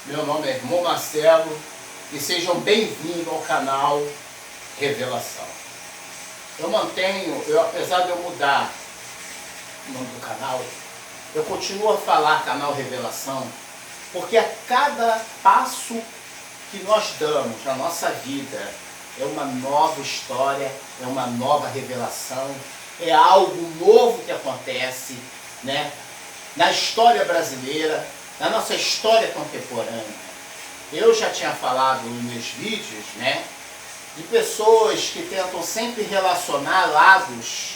Meu nome é irmão Marcelo e sejam bem-vindos ao canal Revelação. Apesar de eu mudar o nome do canal, eu continuo a falar canal Revelação, porque a cada passo que nós damos na nossa vida é uma nova história, é uma nova revelação, é algo novo que acontece, né, na história brasileira, na nossa história contemporânea. Eu já tinha falado nos meus vídeos, né, de pessoas que tentam sempre relacionar lados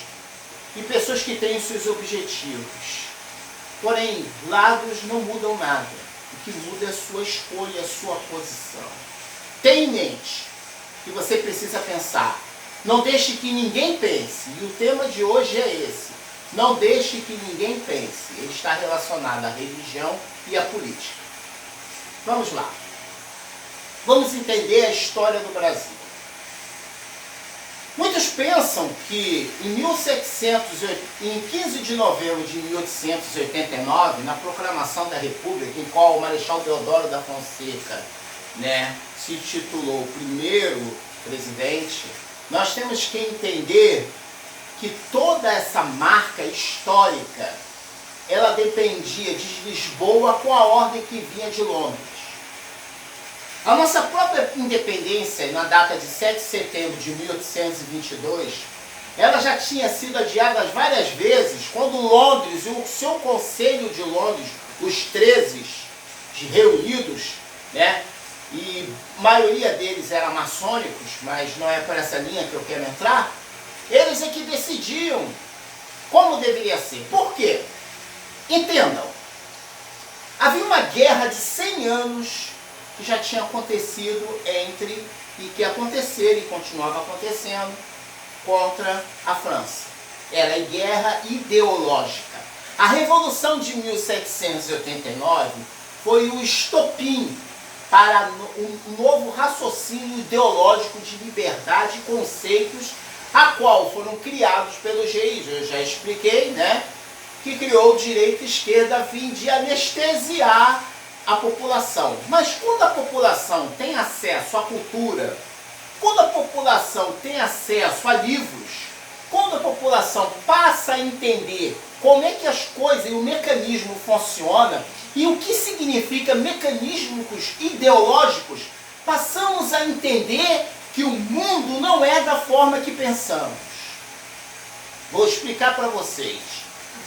e pessoas que têm seus objetivos. Porém, lados não mudam nada. O que muda é a sua escolha, a sua posição. Tenha em mente que você precisa pensar. Não deixe que ninguém pense. E o tema de hoje é esse. Não deixe que ninguém pense. Ele está relacionado à religião e à política. Vamos lá. Vamos entender a história do Brasil. Muitos pensam que em 15 de novembro de 1889, na proclamação da República, em qual o Marechal Deodoro da Fonseca, né, se titulou o primeiro presidente, nós temos que entender que toda essa marca histórica, ela dependia de Lisboa com a ordem que vinha de Londres. A nossa própria independência, na data de 7 de setembro de 1822, ela já tinha sido adiada várias vezes, quando Londres e o seu Conselho de Londres, os 13 reunidos, né, e a maioria deles eram maçônicos, mas não é por essa linha que eu quero entrar, eles é que decidiam como deveria ser. Por quê? Entendam, havia uma guerra de 100 anos que já tinha acontecido e que aconteceram e continuava acontecendo contra a França. Era a guerra ideológica. A Revolução de 1789 foi o estopim para um novo raciocínio ideológico de liberdade e conceitos, a qual foram criados pelos reis, eu já expliquei, né? Que criou o direito e esquerda a fim de anestesiar a população. Mas quando a população tem acesso à cultura, quando a população tem acesso a livros, quando a população passa a entender como é que as coisas e o mecanismo funciona e o que significa mecanismos ideológicos, passamos a entender que o mundo não é da forma que pensamos. Vou explicar para vocês.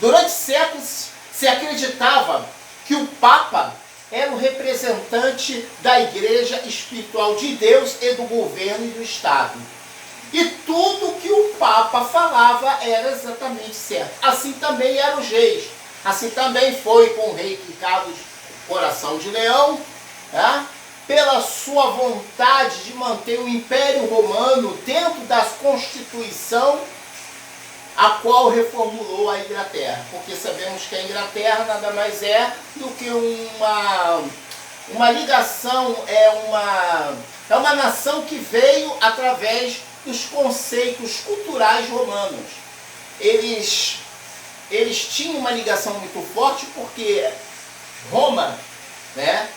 Durante séculos se acreditava que o Papa era o representante da igreja espiritual de Deus e do governo e do Estado. E tudo que o Papa falava era exatamente certo. Assim também eram os reis. Assim também foi com o rei Ricardo Coração de Leão, tá? Pela sua vontade de manter o Império Romano dentro da Constituição, a qual reformulou a Inglaterra, porque sabemos que a Inglaterra nada mais é do que uma ligação, é uma nação que veio através dos conceitos culturais romanos. Eles tinham uma ligação muito forte porque Roma, né,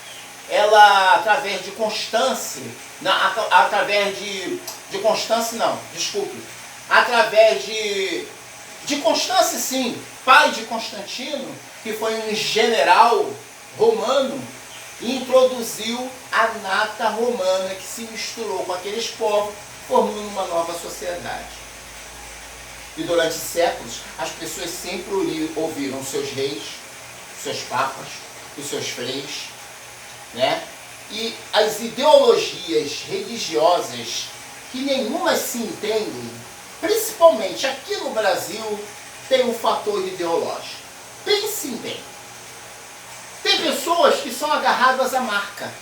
ela através de Constância, através de Constância, sim, pai de Constantino, que foi um general romano, introduziu a nata romana que se misturou com aqueles povos, formando uma nova sociedade. E durante séculos, as pessoas sempre ouviram seus reis, seus papas, os seus freis, né? E as ideologias religiosas, que nenhuma se entendem, principalmente aqui no Brasil, tem um fator ideológico. Pensem bem. Tem pessoas que são agarradas à marca.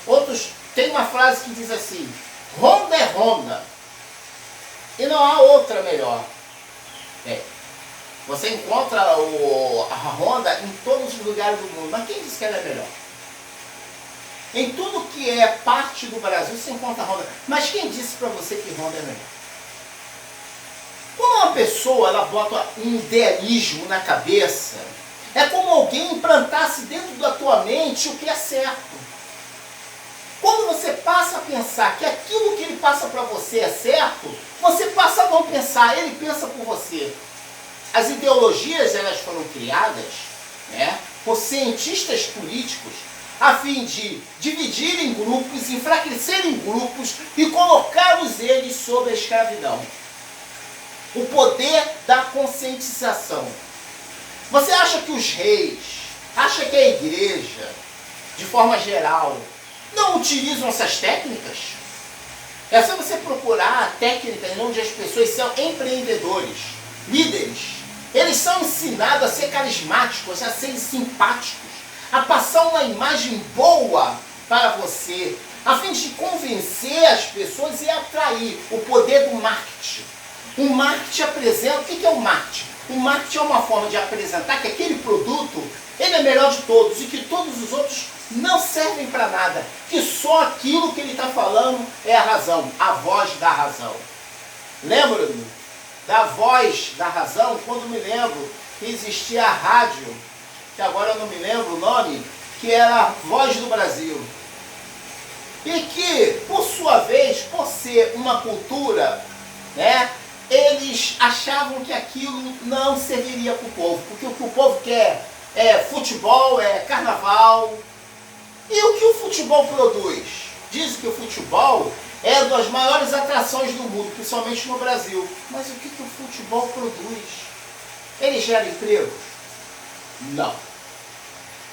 Outros, tem uma frase que diz assim: Honda é Honda. E não há outra melhor. Você encontra a Honda em todos os lugares do mundo. Mas quem disse que ela é melhor? Em tudo que é parte do Brasil, você encontra a Honda. Mas quem disse para você que Honda é melhor? Quando uma pessoa ela bota um idealismo na cabeça, É como alguém implantasse dentro da tua mente o que é certo. Quando você passa a pensar que aquilo que ele passa para você é certo, você passa a não pensar, ele pensa por você. As ideologias, elas foram criadas, né, por cientistas políticos a fim de dividir em grupos, enfraquecer em grupos e colocá-los eles sob a escravidão. O poder da conscientização. Você acha que os reis, acha que a igreja, de forma geral, não utilizam essas técnicas? É só você procurar técnicas onde as pessoas são empreendedores, líderes. Eles são ensinados a ser carismáticos, a ser simpáticos, a passar uma imagem boa para você, a fim de convencer as pessoas e atrair o poder do marketing. O marketing apresenta... O que é o marketing? O marketing é uma forma de apresentar que aquele produto ele é melhor de todos e que todos os outros não servem para nada, que só aquilo que ele está falando é a razão, a voz da razão. Lembra-me da voz da razão quando me lembro que existia a rádio, que agora eu não me lembro o nome, que era a Voz do Brasil. E que, por sua vez, por ser uma cultura, né, eles achavam que aquilo não serviria para o povo, porque o que o povo quer é futebol, é carnaval. E o que o futebol produz? Dizem que o futebol é uma das maiores atrações do mundo, principalmente no Brasil. Mas o que o futebol produz? Ele gera emprego? Não.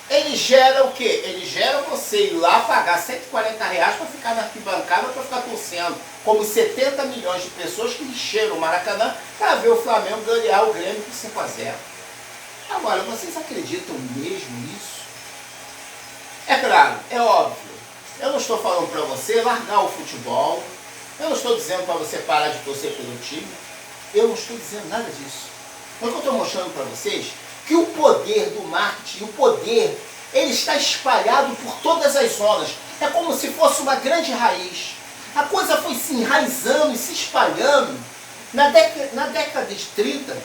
Ele gera o quê? Ele gera você ir lá pagar R$140 para ficar na arquibancada, para ficar torcendo, como 70 milhões de pessoas que encheram o Maracanã para ver o Flamengo ganhar o Grêmio por 5-0. Agora, vocês acreditam mesmo nisso? É claro, é óbvio. Eu não estou falando para você largar o futebol. Eu não estou dizendo para você parar de torcer pelo time. Eu não estou dizendo nada disso. Mas o que eu estou mostrando para vocês que o poder do marketing, o poder, ele está espalhado por todas as zonas. É como se fosse uma grande raiz. A coisa foi se enraizando e se espalhando. Na década de 30,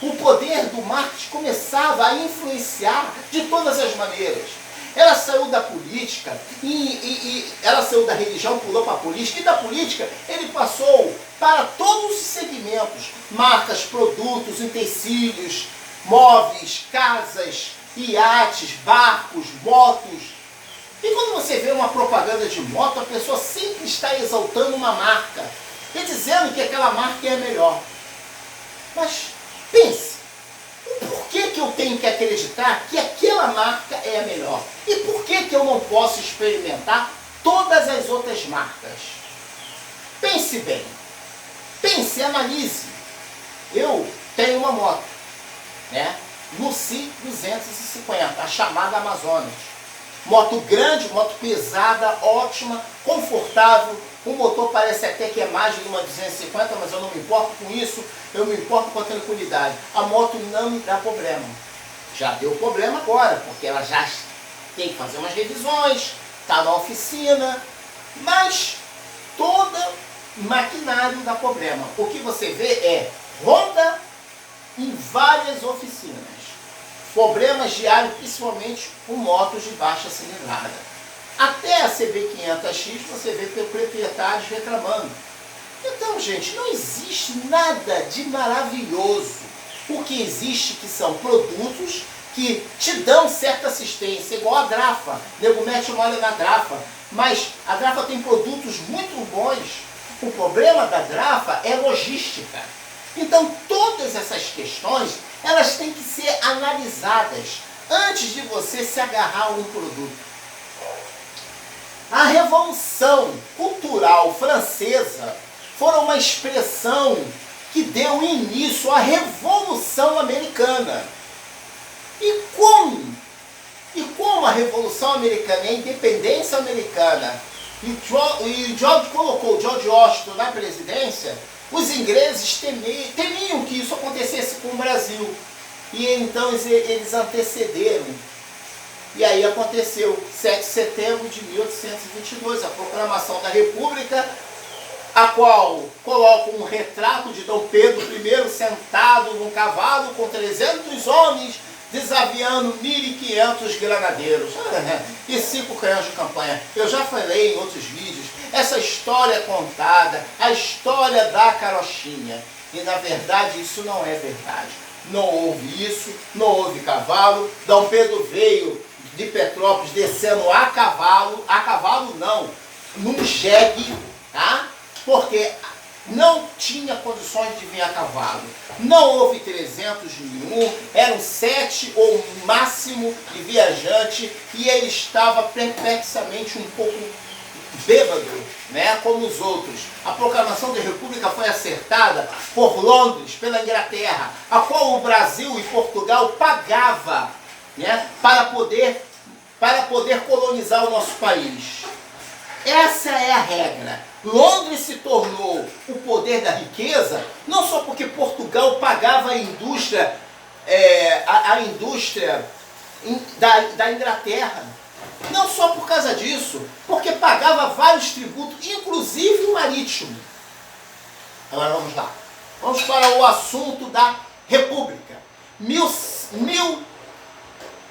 o poder do marketing começava a influenciar de todas as maneiras. Ela saiu da política, ela saiu da religião, pulou para a política, e da política ele passou para todos os segmentos, marcas, produtos, utensílios, móveis, casas, iates, barcos, motos. E quando você vê uma propaganda de moto, a pessoa sempre está exaltando uma marca e dizendo que aquela marca é a melhor. Mas pense, o porquê que eu tenho que acreditar que aquela marca é a melhor? E por que eu não posso experimentar todas as outras marcas? Pense bem. Pense, analise. Eu tenho uma moto, né? Lucy 250, a chamada Amazonas. Moto grande, moto pesada, ótima, confortável. O motor parece até que é mais de uma 250, mas eu não me importo com isso. Eu me importo com a tranquilidade. A moto não me dá problema. Já deu problema agora, porque ela já tem que fazer umas revisões, está na oficina, mas todo maquinário dá problema. O que você vê é Honda em várias oficinas. Problemas diários, principalmente com motos de baixa cilindrada. Até a CB500X você vê proprietários reclamando. Então, gente, não existe nada de maravilhoso. O que existe que são produtos que te dão certa assistência, igual a Drafa. O nego mete uma olha na Drafa, mas a Drafa tem produtos muito bons. O problema da Drafa é logística. Então, todas essas questões, elas têm que ser analisadas antes de você se agarrar a um produto. A Revolução Cultural Francesa foi uma expressão que deu início à Revolução Americana. E como a Revolução Americana e a independência americana, e George colocou George Washington na presidência, os ingleses temiam que isso acontecesse com o Brasil. E então eles antecederam. E aí aconteceu 7 de setembro de 1822, a proclamação da República, a qual coloca um retrato de Dom Pedro I sentado num cavalo com 300 homens, desafiando 1.500 granadeiros e 5 canhões de campanha. Eu já falei em outros vídeos, essa história contada, a história da carochinha. E na verdade isso não é verdade. Não houve isso, não houve cavalo. Dom Pedro veio de Petrópolis descendo a cavalo não, num jegue, tá? Porque não tinha condições de vir a cavalo. Não houve 300 nenhum, eram 7 ou máximo de viajante, e ele estava perplexamente um pouco bêbado, né, como os outros. A proclamação da República foi acertada por Londres, pela Inglaterra, a qual o Brasil e Portugal pagava, né, para poder colonizar o nosso país. Essa é a regra. Londres se tornou o poder da riqueza, não só porque Portugal pagava a indústria, da Inglaterra, não só por causa disso, porque pagava vários tributos, inclusive o marítimo. Agora vamos lá. Vamos para o assunto da República.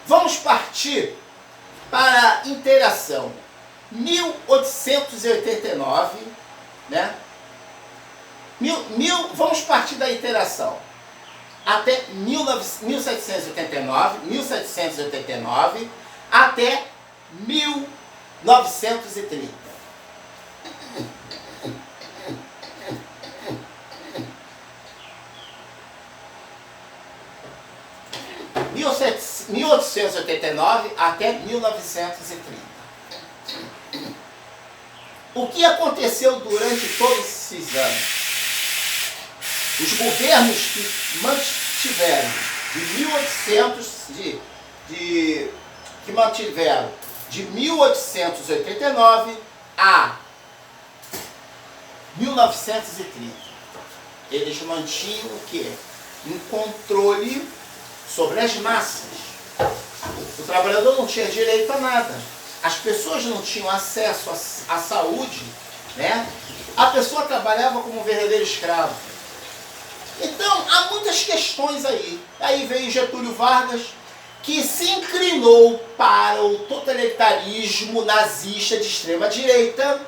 Vamos partir para a interação. 1889, né? Vamos partir da interação até 1789 até 1930. De 1889 até 1930. O que aconteceu durante todos esses anos? Os governos que mantiveram de 1889 a 1930, eles mantinham o quê? Um controle sobre as massas. O trabalhador não tinha direito a nada. As pessoas não tinham acesso à saúde, né? A pessoa trabalhava como um verdadeiro escravo. Então, há muitas questões aí. Aí veio Getúlio Vargas, que se inclinou para o totalitarismo nazista de extrema-direita,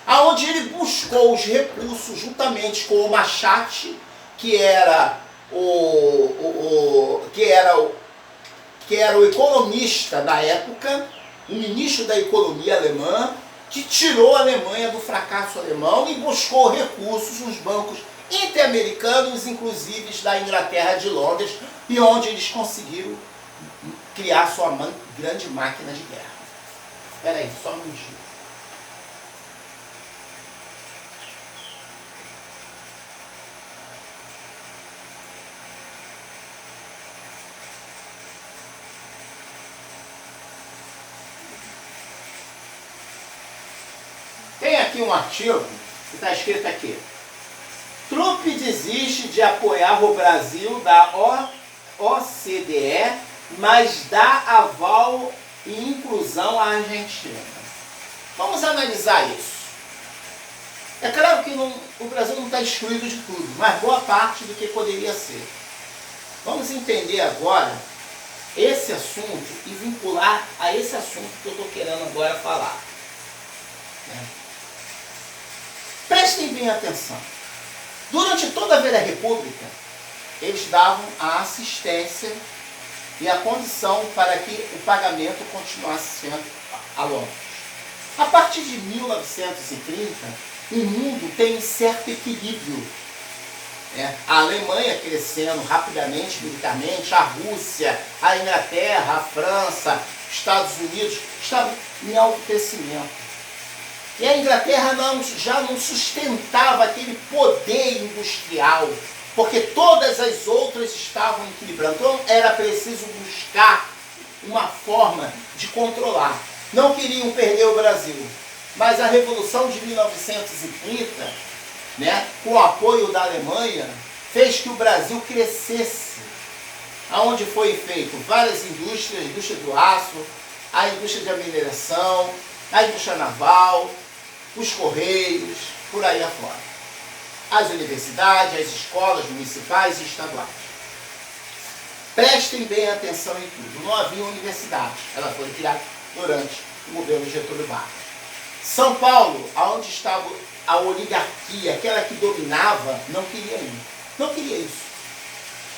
aonde ele buscou os recursos juntamente com o Machate, que era o economista da época, o ministro da economia alemã, que tirou a Alemanha do fracasso alemão e buscou recursos nos bancos interamericanos, inclusive da Inglaterra, de Londres, e onde eles conseguiram criar sua grande máquina de guerra. Espera aí, só um minutinho. Tem aqui um artigo que está escrito aqui: Trump desiste de apoiar o Brasil da OCDE, mas dá aval e inclusão à Argentina. Vamos analisar isso. É claro que o Brasil não está excluído de tudo, mas boa parte do que poderia ser. Vamos entender agora esse assunto e vincular a esse assunto que eu estou querendo agora falar. Prestem bem atenção. Durante toda a Velha República, eles davam a assistência e a condição para que o pagamento continuasse sendo a Londres. A partir de 1930, o mundo tem um certo equilíbrio. A Alemanha crescendo rapidamente, militarmente, a Rússia, a Inglaterra, a França, os Estados Unidos estavam em alto crescimento. E a Inglaterra já não sustentava aquele poder industrial, porque todas as outras estavam equilibrando. Então era preciso buscar uma forma de controlar. Não queriam perder o Brasil. Mas a Revolução de 1930, com o apoio da Alemanha, fez que o Brasil crescesse. Aonde foi feito várias indústrias, a indústria do aço, a indústria da mineração, a indústria naval, os correios, por aí afora. As universidades, as escolas municipais e estaduais. Prestem bem atenção em tudo. Não havia universidade. Ela foi criada durante o governo Getúlio Vargas. São Paulo, onde estava a oligarquia, aquela que dominava, não queria ir. Não queria isso.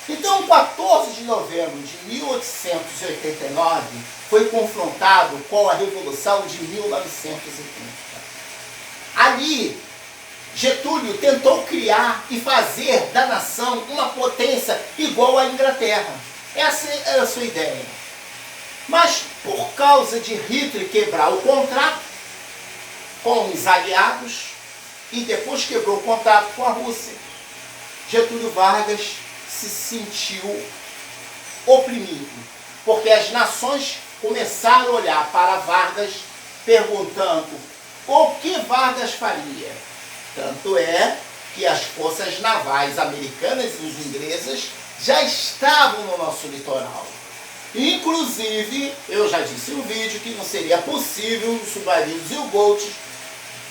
Então, 14 de novembro de 1889 foi confrontado com a Revolução de 1930. Ali, Getúlio tentou criar e fazer da nação uma potência igual à Inglaterra. Essa era a sua ideia. Mas, por causa de Hitler quebrar o contrato com os aliados e depois quebrou o contrato com a Rússia, Getúlio Vargas se sentiu oprimido, porque as nações começaram a olhar para Vargas perguntando o que Vargas faria. Tanto é que as forças navais americanas e os inglesas já estavam no nosso litoral. Inclusive, eu já disse no vídeo que não seria possível os submarinos e U-boats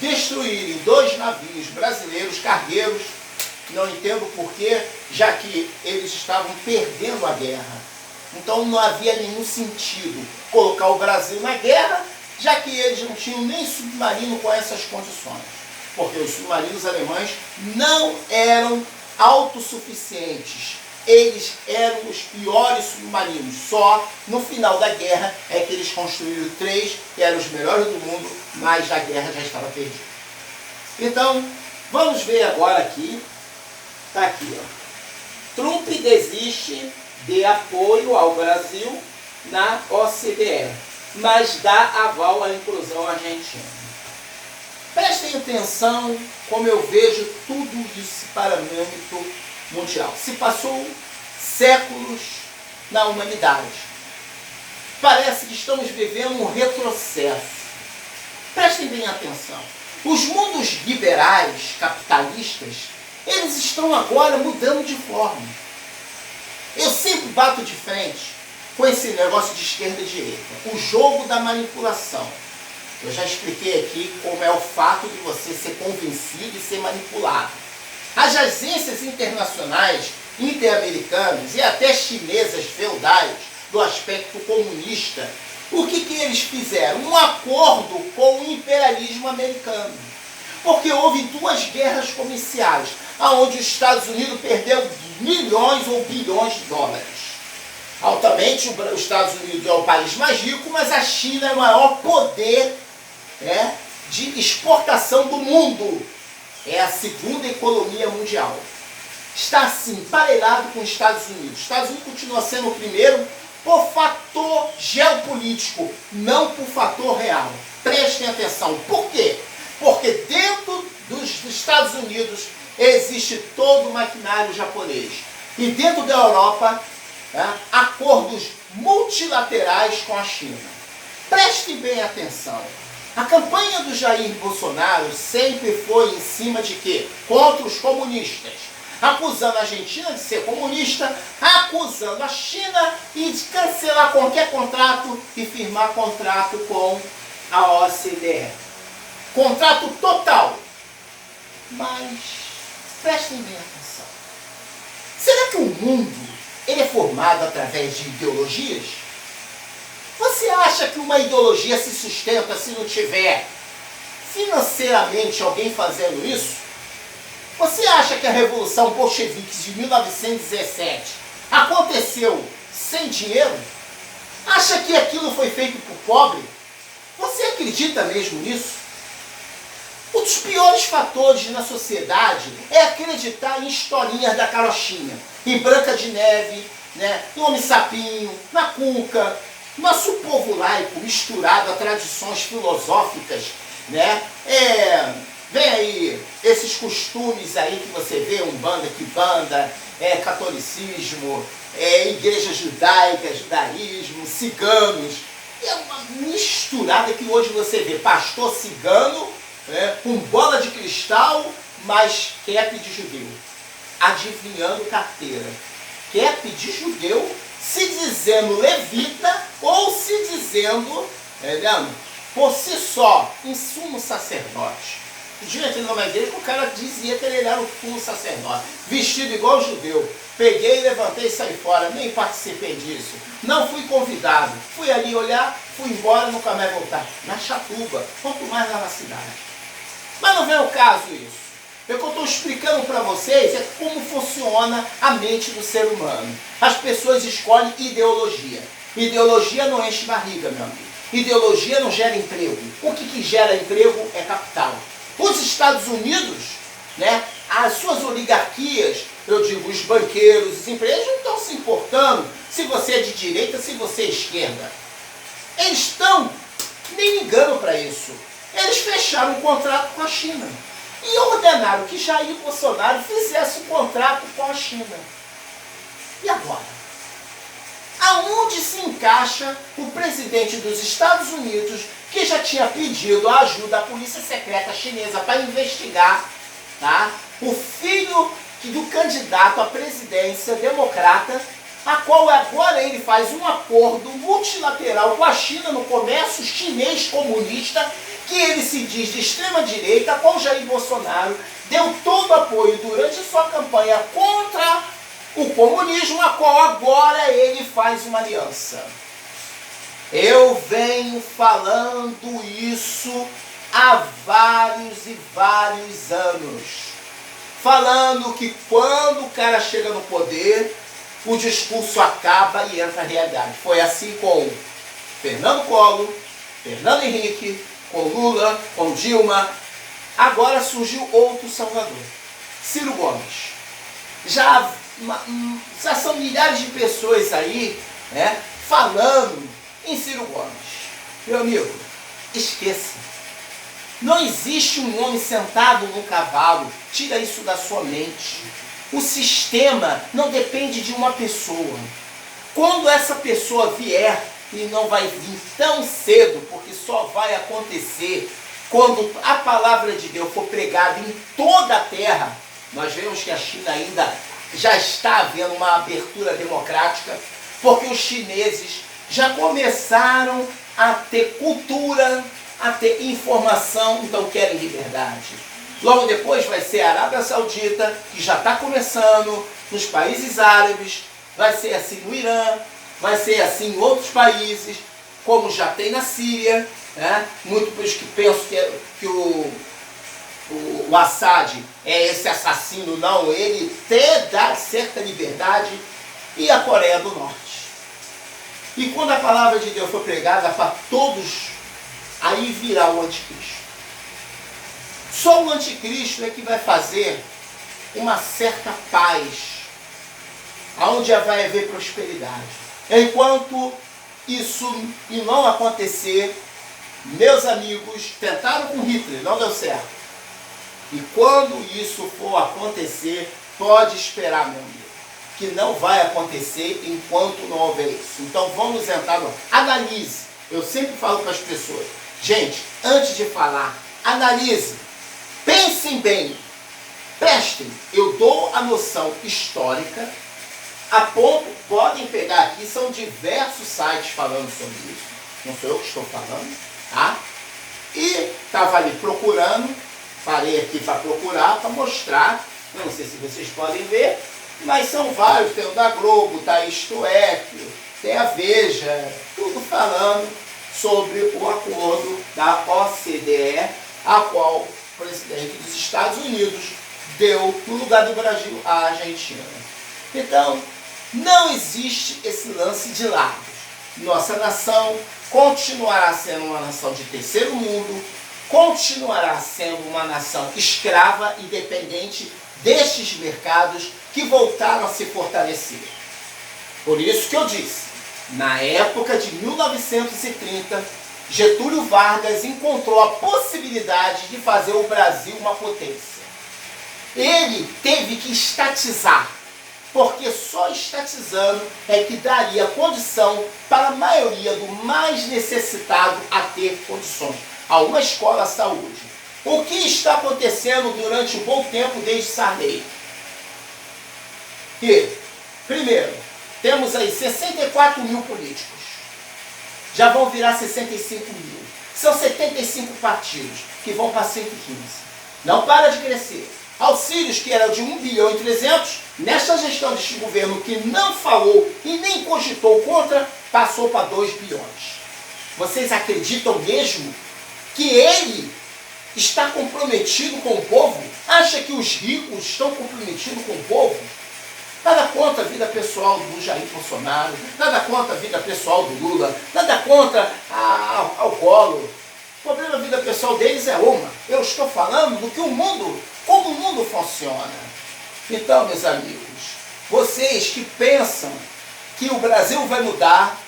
destruírem 2 navios brasileiros cargueiros. Não entendo porquê, já que eles estavam perdendo a guerra. Então não havia nenhum sentido colocar o Brasil na guerra, já que eles não tinham nem submarino com essas condições. Porque os submarinos alemães não eram autossuficientes. Eles eram os piores submarinos. Só no final da guerra é que eles construíram 3, que eram os melhores do mundo, mas a guerra já estava perdida. Então, vamos ver agora aqui. Está aqui, ó. Trump desiste de apoio ao Brasil na OCDE, mas dá aval à inclusão argentina. Prestem atenção como eu vejo tudo isso para o âmbito mundial. Se passou séculos na humanidade. Parece que estamos vivendo um retrocesso. Prestem bem atenção. Os mundos liberais, capitalistas, eles estão agora mudando de forma. Eu sempre bato de frente com esse negócio de esquerda e direita. O jogo da manipulação. Eu já expliquei aqui como é o fato de você ser convencido e ser manipulado. As agências internacionais, interamericanas e até chinesas feudais do aspecto comunista, o que eles fizeram? Um acordo com o imperialismo americano. Porque houve 2 guerras comerciais, onde os Estados Unidos perdeu milhões ou bilhões de dólares. Altamente, os Estados Unidos é o país mais rico, mas a China é o maior poder de exportação do mundo. É a 2ª economia mundial. Está assim, emparelhado com os Estados Unidos. Os Estados Unidos continua sendo o primeiro por fator geopolítico, não por fator real. Prestem atenção. Por quê? Porque dentro dos Estados Unidos existe todo o maquinário japonês. E dentro da Europa, acordos multilaterais com a China. Prestem bem atenção. A campanha do Jair Bolsonaro sempre foi em cima de quê? Contra os comunistas. Acusando a Argentina de ser comunista, acusando a China e de cancelar qualquer contrato e firmar contrato com a OCDE. Contrato total. Mas prestem bem atenção. Será que o mundo ele é formado através de ideologias? Você acha que uma ideologia se sustenta se não tiver financeiramente alguém fazendo isso? Você acha que a Revolução Bolchevique de 1917 aconteceu sem dinheiro? Acha que aquilo foi feito por pobre? Você acredita mesmo nisso? Um dos piores fatores na sociedade é acreditar em historinhas da carochinha, em Branca de Neve, no Homem Sapinho, na Cuca. Nosso povo laico, misturado a tradições filosóficas, vem aí esses costumes aí que você vê, umbanda, quimbanda, catolicismo, igreja judaica, judaísmo, ciganos. É uma misturada que hoje você vê pastor cigano, com bola de cristal, mas cap de judeu. Adivinhando carteira. Cap de judeu, se dizendo levita ou se dizendo, por si só, um sumo sacerdote. dia entrei numa igreja que o cara dizia que ele era um sacerdote, vestido igual judeu. Peguei, levantei e saí fora, nem participei disso. Não fui convidado. Fui ali olhar, fui embora, nunca mais voltar. Na Chatuba, quanto mais lá na cidade. Mas não vem ao caso isso. O que eu estou explicando para vocês é como funciona a mente do ser humano. As pessoas escolhem ideologia. Ideologia não enche barriga, meu amigo. Ideologia não gera emprego. O que gera emprego é capital. Os Estados Unidos, né, as suas oligarquias, eu digo, os banqueiros, os empresários não estão se importando se você é de direita, se você é esquerda. Eles estão nem ligando para isso. Eles fecharam um contrato com a China e ordenaram que Jair Bolsonaro fizesse um contrato com a China. E agora? Aonde se encaixa o presidente dos Estados Unidos, que já tinha pedido a ajuda à polícia secreta chinesa para investigar, tá, o filho do candidato à presidência democrata, a qual agora ele faz um acordo multilateral com a China no comércio chinês comunista, que ele se diz de extrema direita, a qual Jair Bolsonaro deu todo apoio durante sua campanha contra o comunismo, a qual agora ele faz uma aliança. Eu venho falando isso há vários e vários anos. Falando que quando o cara chega no poder, o discurso acaba e entra a realidade. Foi assim com Fernando Collor, Fernando Henrique, com Lula, com Dilma. Agora surgiu outro salvador, Ciro Gomes. Já são milhares de pessoas aí, né, falando em Ciro Gomes. Meu amigo, esqueça. Não existe um homem sentado num cavalo. Tira isso da sua mente. O sistema não depende de uma pessoa. Quando essa pessoa vier, e não vai vir tão cedo, porque só vai acontecer quando a palavra de Deus for pregada em toda a terra. Nós vemos que a China ainda já está havendo uma abertura democrática, porque os chineses já começaram a ter cultura, a ter informação, então querem liberdade. Logo depois vai ser a Arábia Saudita, que já está começando, nos países árabes, vai ser assim no Irã, vai ser assim em outros países, como já tem na Síria, né? Muitos que pensam que o Assad é esse assassino, não, ele até dá certa liberdade, e a Coreia do Norte. E quando a palavra de Deus for pregada para todos, aí virá o anticristo. Só o anticristo é que vai fazer uma certa paz, onde vai haver prosperidade. Enquanto isso não acontecer, meus amigos, tentaram com Hitler, não deu certo. E quando isso for acontecer, pode esperar, meu amigo, que não vai acontecer enquanto não houver isso. Então vamos entrar no... Analise. Eu sempre falo para as pessoas, gente, antes de falar, analise, pensem bem, prestem. Eu dou a noção histórica, a ponto, podem pegar aqui, são diversos sites falando sobre isso, não sou eu que estou falando, tá? E estava ali procurando, parei aqui para procurar, para mostrar, não sei se vocês podem ver, mas são vários, tem o da Globo, tá Isto É, tem a Veja, tudo falando sobre o acordo da OCDE, a qual o presidente dos Estados Unidos deu no lugar do Brasil a Argentina. Então, não existe esse lance de lados. Nossa nação continuará sendo uma nação de terceiro mundo, continuará sendo uma nação escrava e dependente destes mercados que voltaram a se fortalecer. Por isso que eu disse, na época de 1930, Getúlio Vargas encontrou a possibilidade de fazer o Brasil uma potência. Ele teve que estatizar, porque só estatizando é que daria condição para a maioria do mais necessitado a ter condições, a uma escola, à saúde. O que está acontecendo durante um bom tempo desde Sarney? Que, primeiro, temos aí 64 mil políticos. Já vão virar 65 mil. São 75 partidos que vão para 115. Não para de crescer. Auxílios que eram de 1 bilhão e 300, nesta gestão deste governo que não falou e nem cogitou contra, passou para 2 bilhões. Vocês acreditam mesmo que ele está comprometido com o povo? Acha que os ricos estão comprometidos com o povo? Nada contra a vida pessoal do Jair Bolsonaro, nada contra a vida pessoal do Lula, nada contra ao Collor. O problema da vida pessoal deles é uma. Eu estou falando do que como o mundo funciona. Então, meus amigos, vocês que pensam que o Brasil vai mudar,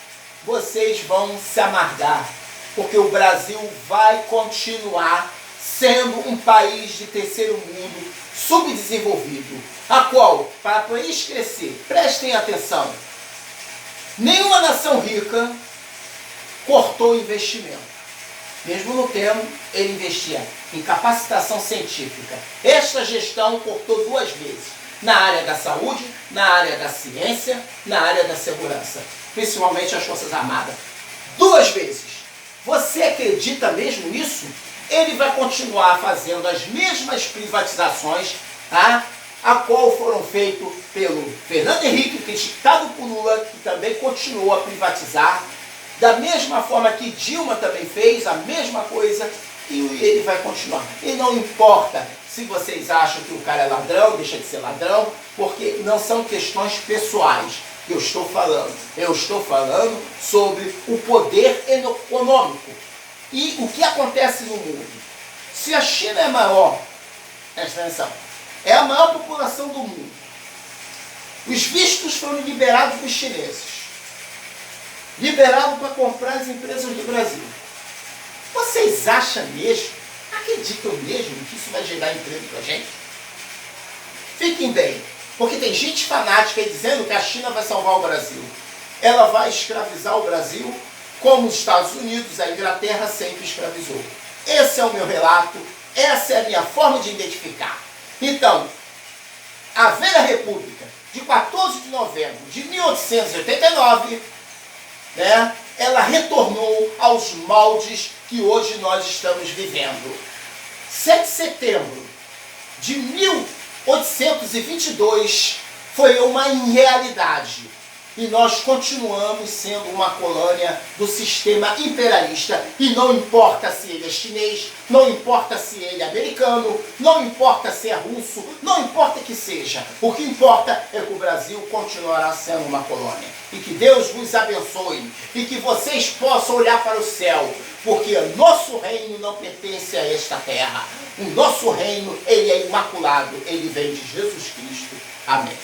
vocês vão se amargar, porque o Brasil vai continuar sendo um país de terceiro mundo subdesenvolvido, a qual, para o país crescer, prestem atenção, nenhuma nação rica cortou investimento. Mesmo no termo, ele investia em capacitação científica. Esta gestão cortou 2 vezes, na área da saúde, na área da ciência, na área da segurança, principalmente as Forças Armadas. 2 vezes. Você acredita mesmo nisso? Ele vai continuar fazendo as mesmas privatizações, tá? A qual foram feitas pelo Fernando Henrique, criticado por Lula, que também continuou a privatizar, da mesma forma que Dilma também fez, a mesma coisa, e ele vai continuar. E não importa se vocês acham que o cara é ladrão, deixa de ser ladrão, porque não são questões pessoais que eu estou falando. Eu estou falando sobre o poder econômico. E o que acontece no mundo? Se a China é maior, presta atenção, é a maior população do mundo. Os vistos foram liberados para os chineses. Liberado para comprar as empresas do Brasil. Vocês acham mesmo, acreditam mesmo que isso vai gerar emprego para a gente? Fiquem bem, porque tem gente fanática aí dizendo que a China vai salvar o Brasil. Ela vai escravizar o Brasil como os Estados Unidos, a Inglaterra sempre escravizou. Esse é o meu relato, essa é a minha forma de identificar. Então, a velha República, de 14 de novembro de 1889, né, ela retornou aos moldes que hoje nós estamos vivendo. 7 de setembro de 1822 foi uma irrealidade. E nós continuamos sendo uma colônia do sistema imperialista. E não importa se ele é chinês, não importa se ele é americano, não importa se é russo, não importa que seja. O que importa é que o Brasil continuará sendo uma colônia. E que Deus vos abençoe. E que vocês possam olhar para o céu. Porque o nosso reino não pertence a esta terra. O nosso reino, ele é imaculado. Ele vem de Jesus Cristo. Amém.